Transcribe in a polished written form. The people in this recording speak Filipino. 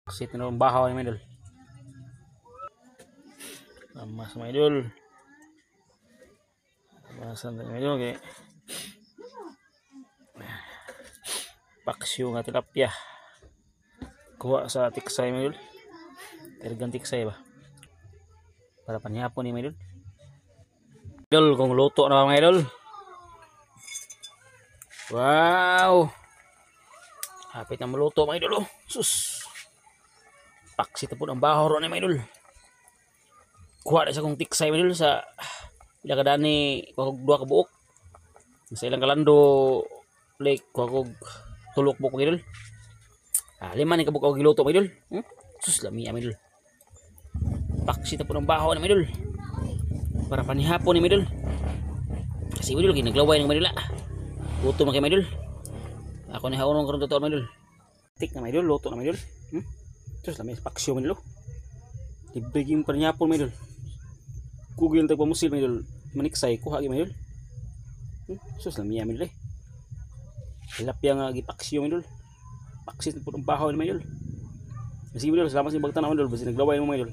Paksit na ng bahaw ni mga idol. Mas mga idol. Bahasan na mga idol. Okay. Paksyo nga tilapia. Kuha sa tiksay mga idol. Tergang tiksay ba? Para panihapon ni mga idol. Idol, kung luto na mga idol. Wow. Hapit na maluto mga idol. Sus. Paksit na po ng bahaw ron ni mga idol. Kuha na sa kong tiksay mga idol sa ila kadani kuha kog 2 ka buok. Sa ilang kalando like kuha kog tulok buok mga idol. 5 ni kabuk og giluto mga idol. Sus lami mga idol. Paksit na po ng bahaw ni mga idol. Para panihapon ni mga idol. Kasi mga idol ginaglaway ng mga idol. Luto man kay mga idol. Ako ni haunong karon totoo mga idol. Tik na mga idol, luto na mga idol. Sus lami paksyo mga idol. Libre gyud panihapon mga idol. Google tag pamusil mga idol. Maniksay kuha gyud mga idol. Sus lami mga idol. Tilapia nga gipaksyo mga idol. Paksit na po ng bahaw ni mga idol. Kasi mga idol, salamat sa ibang tanaw mga idol. Basta naglaway mo mga idol.